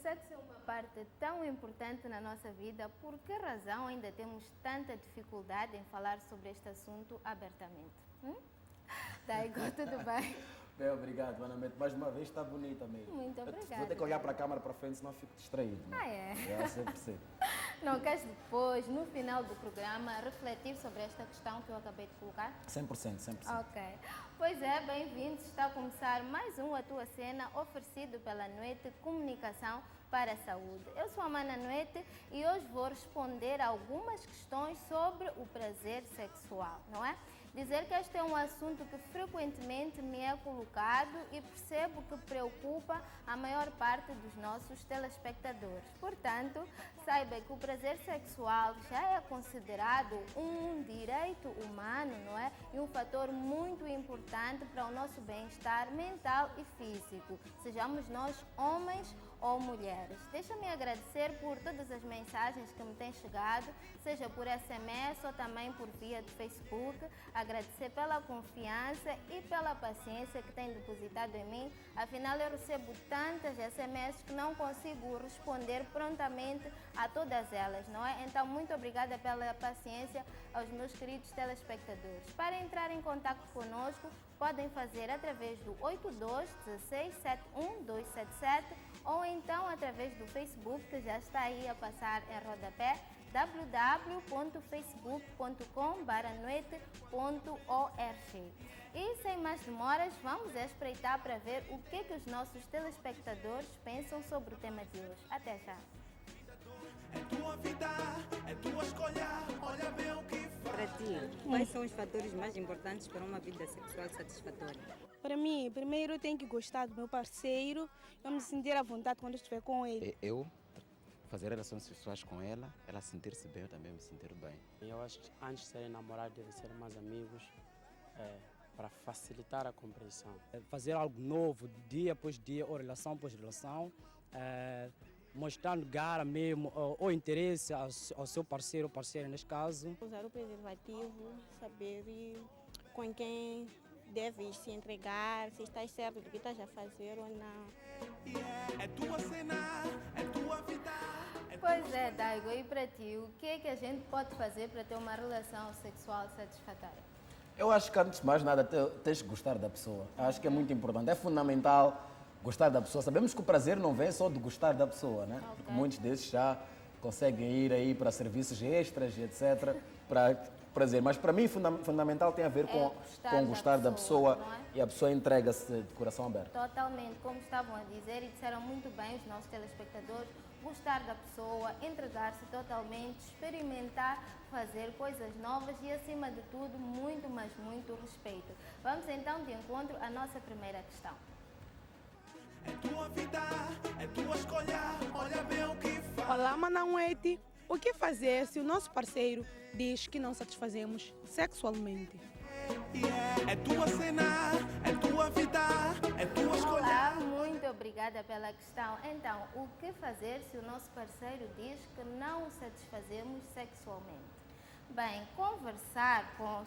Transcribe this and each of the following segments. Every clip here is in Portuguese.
sexo é uma parte tão importante na nossa vida, por que razão ainda temos tanta dificuldade em falar sobre este assunto abertamente? Daigo, tudo bem? Bem, obrigado, Ana Mete. Mais uma vez está bonita mesmo. Muito obrigada. Vou ter que olhar para a câmara para frente, senão fico distraído. Né? Ah, é? É, sempre percebo. Não queres depois, no final do programa, refletir sobre esta questão que eu acabei de colocar? 100%, 100%. Ok. Pois é, bem-vindos. Está a começar mais um A Tua Cena, oferecido pela Noite Comunicação para a Saúde. Eu sou a Mana Noite e hoje vou responder a algumas questões sobre o prazer sexual, não é? Dizer que este é um assunto que frequentemente me é colocado e percebo que preocupa a maior parte dos nossos telespectadores. Portanto, saiba que o prazer sexual já é considerado um direito humano, não é? E um fator muito importante para o nosso bem-estar mental e físico, sejamos nós homens ou mulheres. Deixa-me agradecer por todas as mensagens que me têm chegado, seja por SMS ou também por via do Facebook. Agradecer pela confiança e pela paciência que têm depositado em mim. Afinal, eu recebo tantas SMS que não consigo responder prontamente a todas elas, não é? Então, muito obrigada pela paciência aos meus queridos telespectadores. Para entrar em contato conosco, podem fazer através do 82 16 71 277 ou então através do Facebook, que já está aí a passar em rodapé, www.facebook.com/noite.org. E sem mais demoras, vamos espreitar para ver o que os nossos telespectadores pensam sobre o tema de hoje. Até já! É tua vida, é tua escolha, olha bem o que Para ti, quais são os fatores mais importantes para uma vida sexual satisfatória? Para mim, primeiro eu tenho que gostar do meu parceiro, eu me sentir à vontade quando estiver com ele. Eu fazer relações sexuais com ela, ela sentir-se bem, eu também me sentir bem. Eu acho que antes de serem namorados devem ser mais amigos, para facilitar a compreensão. Fazer algo novo, dia após dia, ou relação após relação, mostrando garra mesmo, ou interesse ao seu parceiro ou parceira neste caso. Usar o preservativo, saber com quem deves se entregar, se estás certo do que estás a fazer ou não. é tua cena, é tua vida. Pois é, Daigo, e para ti, o que é que a gente pode fazer para ter uma relação sexual satisfatória? Eu acho que antes de mais nada tens que gostar da pessoa. Acho que é muito importante. É fundamental gostar da pessoa. Sabemos que o prazer não vem só de gostar da pessoa, né? Okay. Porque muitos desses já conseguem ir aí para serviços extras e etc. para prazer. Mas para mim, fundamental tem a ver com gostar da pessoa não é? E a pessoa entrega-se de coração aberto. Totalmente, como estavam a dizer e disseram muito bem os nossos telespectadores, gostar da pessoa, entregar-se totalmente, experimentar, fazer coisas novas e, acima de tudo, muito, mas muito respeito. Vamos então de encontro à nossa primeira questão. É tua vida, é tua escolha, olha bem o que faz. Olá, Manauete. O que fazer se o nosso parceiro diz que não satisfazemos sexualmente? É tua cena, é tua vida, é tua escolha. Olá, muito obrigada pela questão. Então, o que fazer se o nosso parceiro diz que não o satisfazemos sexualmente? Bem, conversar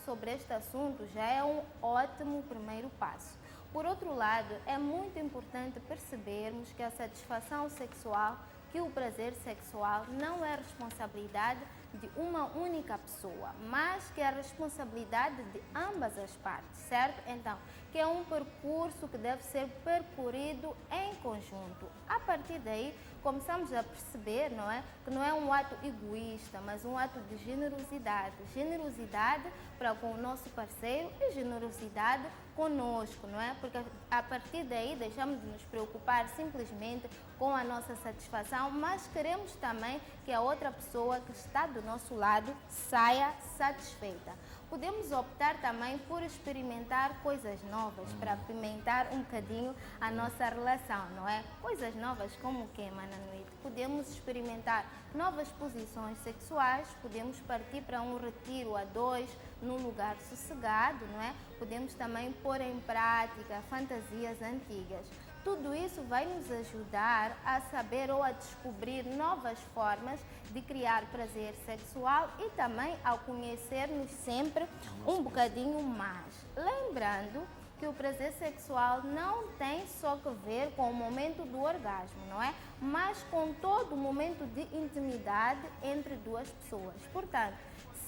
sobre este assunto já é um ótimo primeiro passo. Por outro lado, é muito importante percebermos que a satisfação sexual, que o prazer sexual não é responsabilidade de uma única pessoa, mas que é a responsabilidade de ambas as partes, certo? Então, que é um percurso que deve ser percorrido em conjunto. A partir daí, começamos a perceber, não é? Que não é um ato egoísta, mas um ato de generosidade. Generosidade para com o nosso parceiro e generosidade conosco, não é? Porque a partir daí deixamos de nos preocupar simplesmente com a nossa satisfação, mas queremos também que a outra pessoa que está do nosso lado saia satisfeita. Podemos optar também por experimentar coisas novas para apimentar um bocadinho a nossa relação, não é? Coisas novas como o que, Mana Noite? Podemos experimentar novas posições sexuais, podemos partir para um retiro a dois num lugar sossegado, não é? Podemos também pôr em prática fantasias antigas. Tudo isso vai nos ajudar a saber ou a descobrir novas formas de criar prazer sexual e também ao conhecer-nos sempre um bocadinho mais. Lembrando que o prazer sexual não tem só que ver com o momento do orgasmo, não é? Mas com todo o momento de intimidade entre duas pessoas. Portanto,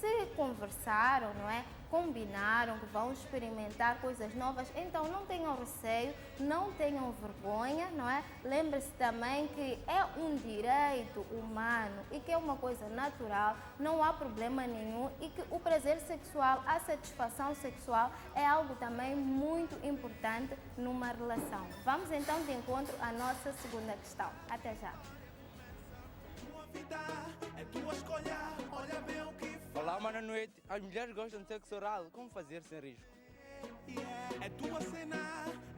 se conversaram, não é? Combinaram que vão experimentar coisas novas, então não tenham receio, não tenham vergonha, não é? Lembre-se também que é um direito humano e que é uma coisa natural, não há problema nenhum e que o prazer sexual, a satisfação sexual é algo também muito importante numa relação. Vamos então de encontro à nossa segunda questão. Até já. Tua vida é tua escolha, olha bem o que Olá, boa noite. As mulheres gostam de sexo oral. Como fazer sem risco? é tua cena,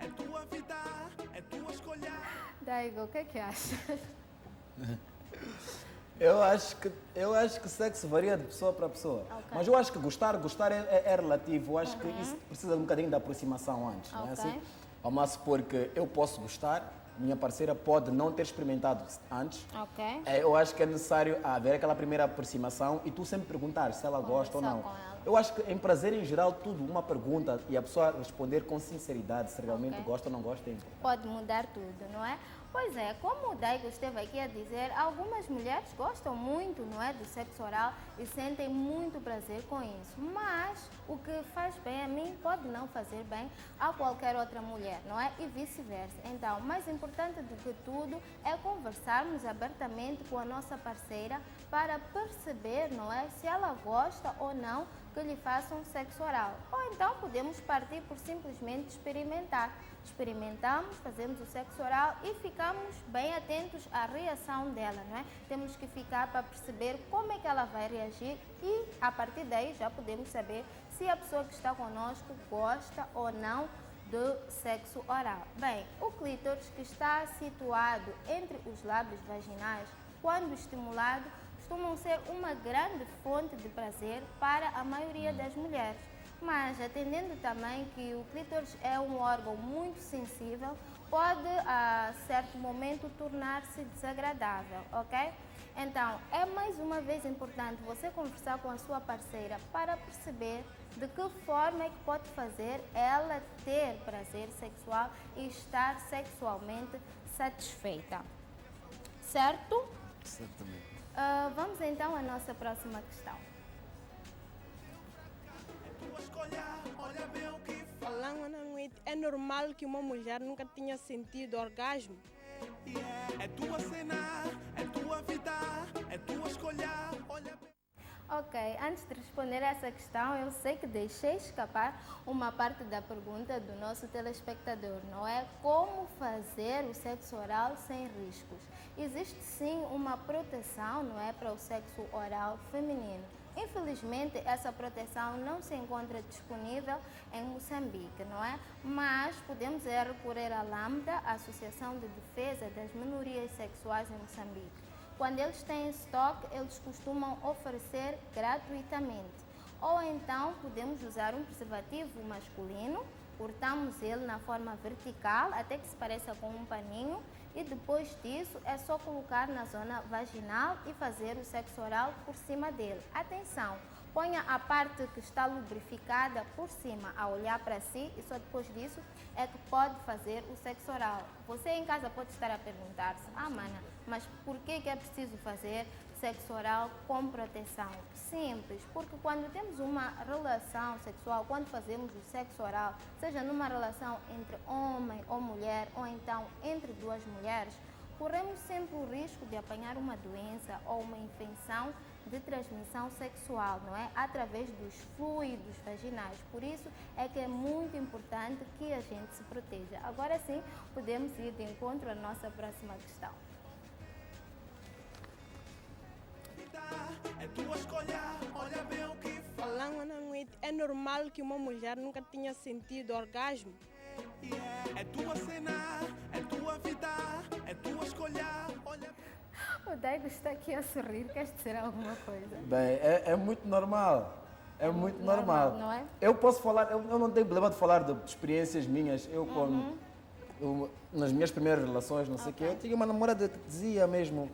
é tua vida, é tua escolha. Daigo, o que é que achas? Eu acho que sexo varia de pessoa para pessoa. Ok. Mas eu acho que gostar é relativo. Eu acho que isso precisa de um bocadinho de aproximação antes, não é Ok. assim? Vamos supor que eu posso gostar, minha parceira pode não ter experimentado antes. Ok. Eu acho que é necessário haver aquela primeira aproximação e tu sempre perguntar se ela gosta ou Conversar não. com ela. Eu acho que em prazer em geral, tudo, uma pergunta e a pessoa responder com sinceridade se realmente Ok. gosta ou não gosta é importante. Pode mudar tudo, não é? Pois é, como o Daigo esteve aqui a dizer, algumas mulheres gostam muito, não é, do sexo oral e sentem muito prazer com isso. Mas o que faz bem a mim pode não fazer bem a qualquer outra mulher, não é? E vice-versa. Então, mais importante do que tudo é conversarmos abertamente com a nossa parceira para perceber, não é, se ela gosta ou não que lhe façam sexo oral. Ou então podemos partir por simplesmente experimentar. Experimentamos, fazemos o sexo oral e ficamos bem atentos à reação dela, não é? Temos que ficar para perceber como é que ela vai reagir e a partir daí já podemos saber se a pessoa que está conosco gosta ou não do sexo oral. Bem, o clítoris que está situado entre os lábios vaginais, quando estimulado, costumam ser uma grande fonte de prazer para a maioria das mulheres. Mas, atendendo também que o clítoris é um órgão muito sensível, pode, a certo momento, tornar-se desagradável, ok? Então, é mais uma vez importante você conversar com a sua parceira para perceber de que forma é que pode fazer ela ter prazer sexual e estar sexualmente satisfeita. Certo? Certamente. Vamos então à nossa próxima questão. Tua escolha, olha bem o que Olá, boa noite. É normal que uma mulher nunca tenha sentido orgasmo? é tua cena, é tua vida, é tua escolha, olha bem. Ok, antes de responder essa questão, eu sei que deixei escapar uma parte da pergunta do nosso telespectador, não é? Como fazer o sexo oral sem riscos? Existe sim uma proteção, não é, para o sexo oral feminino. Infelizmente, essa proteção não se encontra disponível em Moçambique, não é? Mas podemos recorrer à Lambda, a Associação de Defesa das Minorias Sexuais em Moçambique. Quando eles têm estoque, eles costumam oferecer gratuitamente. Ou então podemos usar um preservativo masculino, cortamos ele na forma vertical até que se pareça com um paninho e depois disso é só colocar na zona vaginal e fazer o sexo oral por cima dele. Atenção! Ponha a parte que está lubrificada por cima, a olhar para si e só depois disso é que pode fazer o sexo oral. Você em casa pode estar a perguntar-se, mana, mas por que é preciso fazer sexo oral com proteção? Simples, porque quando temos uma relação sexual, quando fazemos o sexo oral, seja numa relação entre homem ou mulher, ou então entre duas mulheres, corremos sempre o risco de apanhar uma doença ou uma infecção de transmissão sexual, não é? Através dos fluidos vaginais. Por isso é que é muito importante que a gente se proteja. Agora sim, podemos ir de encontro à nossa próxima questão. É tua escolha, olha bem o que Olá, boa noite. É normal que uma mulher nunca tenha sentido orgasmo? é tua cena, é tua vida, é tua escolha, olha bem. O Daigo está aqui a sorrir, queres dizer alguma coisa? Bem, é muito normal. É muito normal. Não é? Eu posso falar, eu não tenho problema de falar de experiências minhas. Eu, nas minhas primeiras relações, não sei o quê, eu tinha uma namorada que dizia mesmo,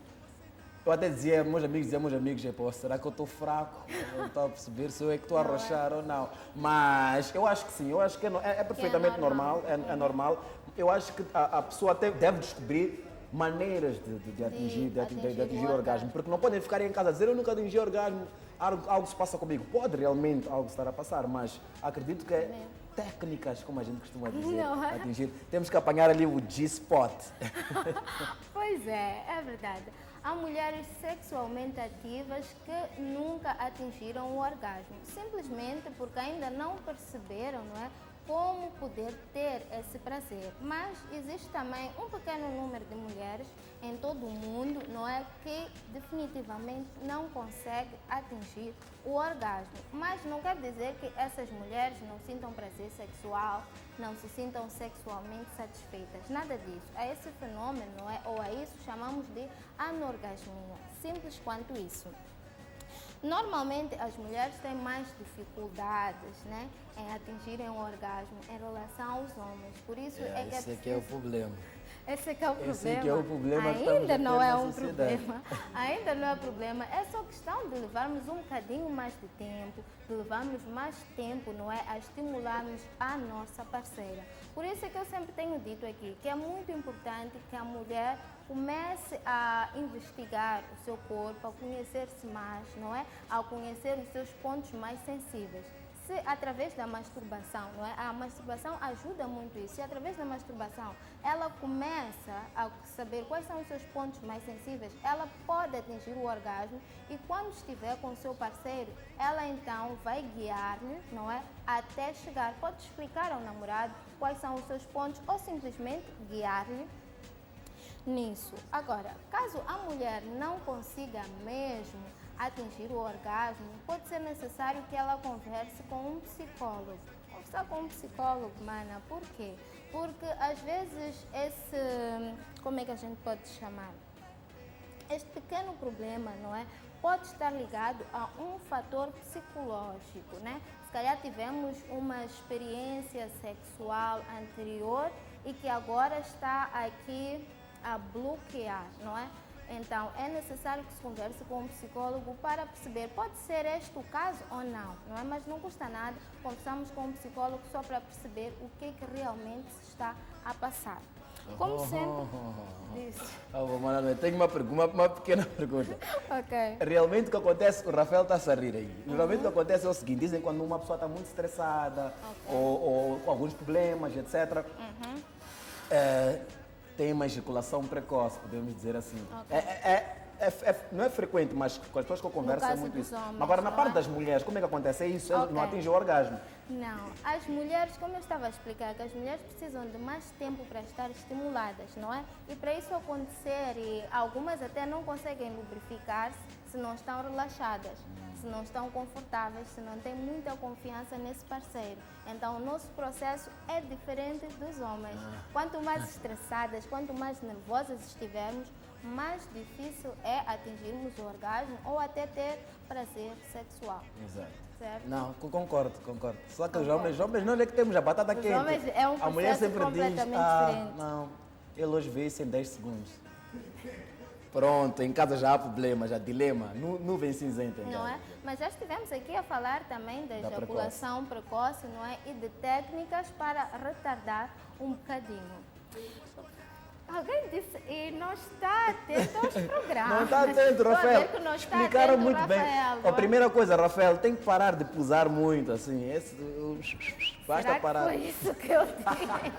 Eu até dizia, meus amigos, pô, será que eu estou fraco? Eu estou a perceber se eu é que estou a arrochar ou não. Mas eu acho que sim, eu acho que é perfeitamente normal, é normal. Eu acho que a pessoa até deve descobrir maneiras de atingir o orgasmo, porque não podem ficar em casa a dizer eu nunca atingi o orgasmo, algo se passa comigo. Pode realmente algo estar a passar, mas acredito que é técnicas, como a gente costuma dizer, atingir. Temos que apanhar ali o G-spot. Pois é verdade. Há mulheres sexualmente ativas que nunca atingiram o orgasmo, simplesmente porque ainda não perceberam, não é, como poder ter esse prazer. Mas existe também um pequeno número de mulheres em todo o mundo, não é, que definitivamente não consegue atingir o orgasmo. Mas não quer dizer que essas mulheres não sintam prazer sexual, não se sintam sexualmente satisfeitas. Nada disso. A esse fenômeno, não é, ou a isso chamamos de anorgasmia. Simples quanto isso. Normalmente as mulheres têm mais dificuldades, né, em atingirem o orgasmo em relação aos homens. Por isso esse aqui é o problema. Esse aqui é o problema. Esse aqui é o problema que ainda estamos não a ter é na um sociedade. problema. Ainda não é problema. É só questão de levarmos um bocadinho mais de tempo, de levarmos mais tempo, não é, a estimularmos a nossa parceira. Por isso é que eu sempre tenho dito aqui que é muito importante que a mulher comece a investigar o seu corpo, a conhecer-se mais, não é? A conhecer os seus pontos mais sensíveis. Se através da masturbação, não é? A masturbação ajuda muito isso. Se através da masturbação ela começa a saber quais são os seus pontos mais sensíveis, ela pode atingir o orgasmo e quando estiver com o seu parceiro, ela então vai guiar-lhe, não é? Até chegar. Pode explicar ao namorado quais são os seus pontos ou simplesmente guiar-lhe nisso. Agora, caso a mulher não consiga mesmo atingir o orgasmo, pode ser necessário que ela converse com um psicólogo. Conversar com um psicólogo, mana, por quê? Porque às vezes como é que a gente pode chamar? Este pequeno problema, não é? Pode estar ligado a um fator psicológico, né? Se calhar tivemos uma experiência sexual anterior e que agora está aqui a bloquear, não é? Então, é necessário que se converse com um psicólogo para perceber, pode ser este o caso ou não, não é? Mas não custa nada, conversamos com um psicólogo só para perceber o que é que realmente se está a passar. Como sempre disse. Tenho uma pequena pergunta. Ok. Realmente o que acontece, o Rafael está a rir aí. Realmente o que acontece é o seguinte, dizem quando uma pessoa está muito estressada ou com alguns problemas, etc. Tem uma ejaculação precoce, podemos dizer assim. Não é frequente, mas com as pessoas que eu converso é muito isso. Homens, Agora, na parte das mulheres, como é que acontece? É isso? Elas não atingem o orgasmo? Não. As mulheres, como eu estava a explicar, que as mulheres precisam de mais tempo para estar estimuladas, não é? E para isso acontecer, e algumas até não conseguem lubrificar-se se não estão relaxadas, se não estão confortáveis, se não têm muita confiança nesse parceiro. Então, o nosso processo é diferente dos homens. Quanto mais estressadas, quanto mais nervosas estivermos, mais difícil é atingirmos o orgasmo ou até ter prazer sexual. Exato. Certo? Não, concordo. Só que os homens não é que temos a batata quente. Homens é um a mulher processo sempre diz, diferente. não, ele hoje veio isso em 10 segundos. Pronto, em casa já há problema, já dilema, nuvem cinzenta. Não é? Mas já estivemos aqui a falar também da ejaculação precoce, não é? E de técnicas para retardar um bocadinho. Alguém disse, e não está atento aos programas. Não está atento, Rafael. Explicaram muito bem. Rafael, A primeira coisa, Rafael, tem que parar de pusar muito, assim. Basta Será que parar. foi isso que eu disse?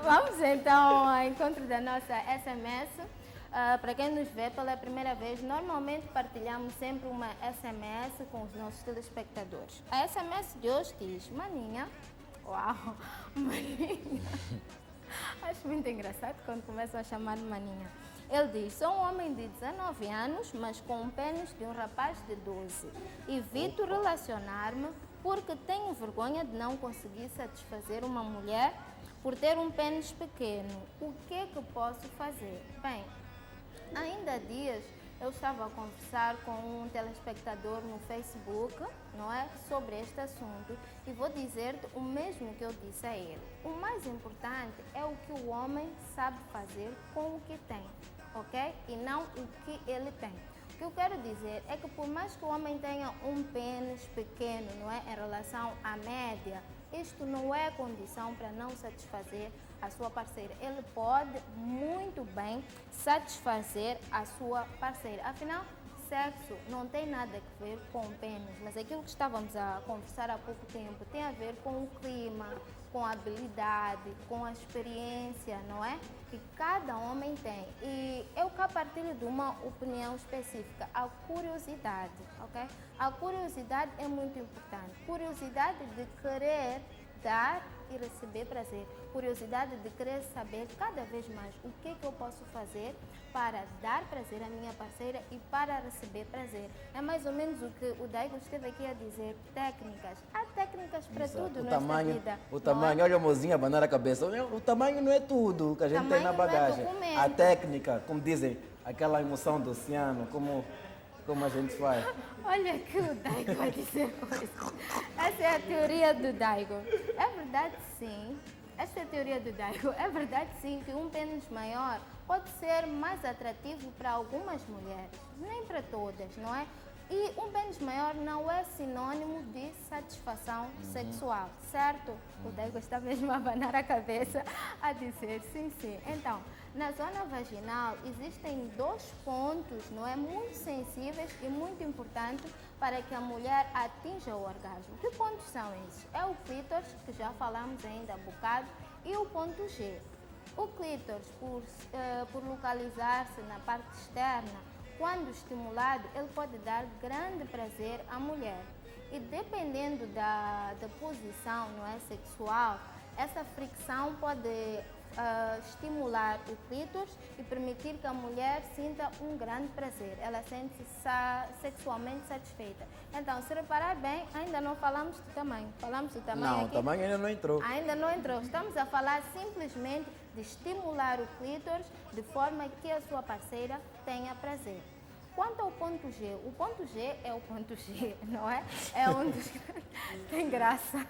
Vamos então ao encontro da nossa SMS. Para quem nos vê pela primeira vez, normalmente partilhamos sempre uma SMS com os nossos telespectadores. A SMS de hoje diz, maninha, uau, maninha. Acho muito engraçado quando começam a chamar de maninha. Ele diz, sou um homem de 19 anos, mas com um pênis de um rapaz de 12. Evito relacionar-me porque tenho vergonha de não conseguir satisfazer uma mulher por ter um pênis pequeno. O que é que posso fazer? Bem, ainda há dias eu estava a conversar com um telespectador no Facebook, não é, sobre este assunto e vou dizer-te o mesmo que eu disse a ele. O mais importante é o que o homem sabe fazer com o que tem. ok? E não o que ele tem. O que eu quero dizer é que por mais que o homem tenha um pênis pequeno, não é, em relação à média, isto não é condição para não satisfazer a sua parceira. Ele pode muito bem satisfazer a sua parceira. Afinal, sexo não tem nada a ver com o pênis, mas aquilo que estávamos a conversar há pouco tempo tem a ver com o clima, com a habilidade, com a experiência, não é? Que cada homem tem. E eu cá partilho de uma opinião específica, a curiosidade, ok? A curiosidade é muito importante. Curiosidade de querer dar e receber prazer. Curiosidade de querer saber cada vez mais o que eu posso fazer para dar prazer à minha parceira e para receber prazer. É mais ou menos o que o Daigo esteve aqui a dizer, técnicas. Há técnicas para tudo nesta vida. O tamanho, olha a mozinha abanar a cabeça. O tamanho não é tudo que a gente tem na bagagem. A técnica, como dizem, aquela emoção do oceano, como a gente faz. Olha que o Daigo vai dizer coisa. Essa é a teoria do Daigo. É verdade, sim. Esta é a teoria do Daigo. É verdade, sim, que um pênis maior pode ser mais atrativo para algumas mulheres, nem para todas, não é? E um pênis maior não é sinônimo de satisfação sexual, certo? O Daigo está mesmo a abanar a cabeça a dizer sim, sim. Então, na zona vaginal existem 2 pontos, não é, muito sensíveis e muito importantes para que a mulher atinja o orgasmo. Que pontos são esses? É o clítoris, que já falamos ainda há bocado, e o ponto G. O clítoris, por localizar-se na parte externa, quando estimulado, ele pode dar grande prazer à mulher. E dependendo da posição, não é, sexual, essa fricção pode estimular o clítoris e permitir que a mulher sinta um grande prazer. Ela sente-se sexualmente satisfeita. Então, se reparar bem, ainda não falamos do tamanho. Falamos do tamanho Não, aqui. o tamanho ainda não entrou. Ainda não entrou. Estamos a falar simplesmente de estimular o clítoris de forma que a sua parceira tenha prazer. Quanto ao ponto G, o ponto G é o ponto G, não é? É um dos... Tem graça.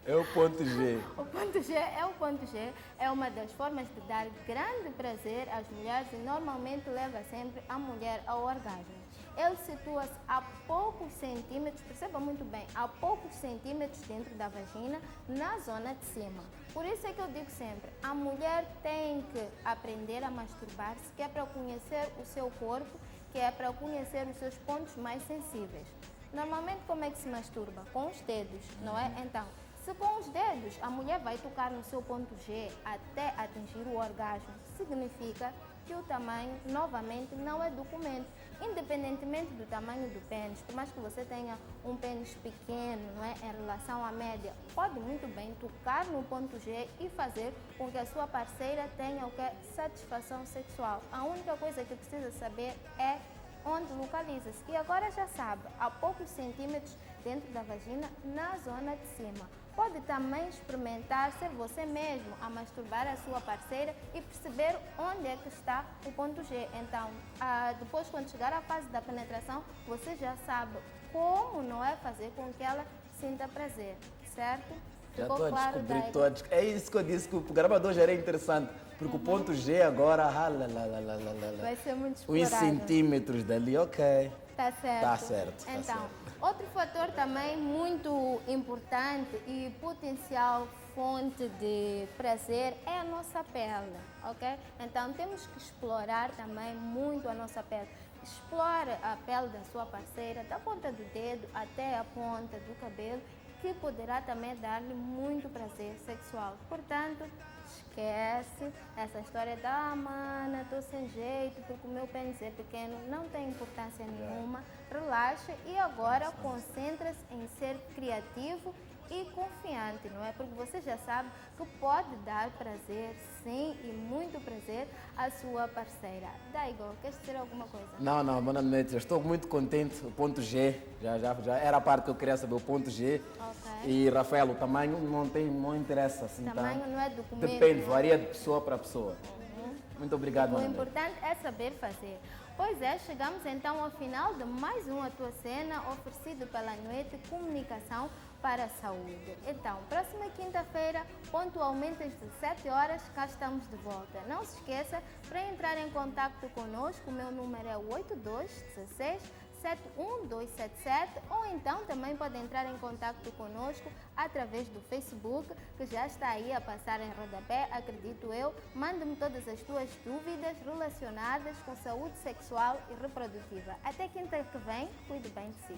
É o ponto G. O ponto G é o ponto G, é uma das formas de dar grande prazer às mulheres e normalmente leva sempre a mulher ao orgasmo. Ele situa-se a poucos centímetros, perceba muito bem, a poucos centímetros dentro da vagina, na zona de cima. Por isso é que eu digo sempre, a mulher tem que aprender a masturbar-se, que é para conhecer o seu corpo, que é para conhecer os seus pontos mais sensíveis. Normalmente, como é que se masturba? Com os dedos, não é? Então, se com os dedos a mulher vai tocar no seu ponto G até atingir o orgasmo, significa que o tamanho, novamente, não é documento. Independentemente do tamanho do pênis, por mais que você tenha um pênis pequeno, não é, em relação à média, pode muito bem tocar no ponto G e fazer com que a sua parceira tenha o que é satisfação sexual. A única coisa que precisa saber é onde localiza-se. E agora já sabe, a poucos centímetros dentro da vagina, na zona de cima. Pode também experimentar ser você mesmo a masturbar a sua parceira e perceber onde é que está o ponto G. Então, depois, quando chegar à fase da penetração, você já sabe como, não é, fazer com que ela sinta prazer, certo? Já Ficou estou a claro, descobrir Daigo? todos. É isso que eu disse, que o gravador já era interessante, porque o ponto G agora, Vai ser muito uns explorado. centímetros dali, ok. Tá certo. Tá certo, tá Então, certo. outro fator também muito importante e potencial fonte de prazer é a nossa pele, ok? Então, temos que explorar também muito a nossa pele. Explore a pele da sua parceira, da ponta do dedo até a ponta do cabelo, que poderá também dar-lhe muito prazer sexual. Portanto, esquece essa história da mana, estou sem jeito porque o meu pênis é pequeno, não tem importância nenhuma. Relaxa e agora concentra-se em ser criativo e confiante, não é? Porque você já sabe que pode dar prazer, sim, e muito prazer à sua parceira. Daigo, queres dizer alguma coisa? Não, boa noite. Eu estou muito contente. O ponto G, já era a parte que eu queria saber, o ponto G. Ok. E, Rafael, o tamanho não interessa assim. Tamanho tá? não é documento. Depende, né? varia de pessoa para pessoa. Muito obrigado, O Manuel. importante é saber fazer. Pois é, chegamos então ao final de mais um A Tua Cena, oferecido pela Noite Comunicação para a saúde. Então, próxima quinta-feira, pontualmente às 17 horas, cá estamos de volta. Não se esqueça, para entrar em contato conosco, o meu número é 8216 71277, ou então também pode entrar em contato conosco através do Facebook, que já está aí a passar em rodapé, acredito eu. Mande-me todas as tuas dúvidas relacionadas com saúde sexual e reprodutiva. Até quinta que vem, cuide bem de si.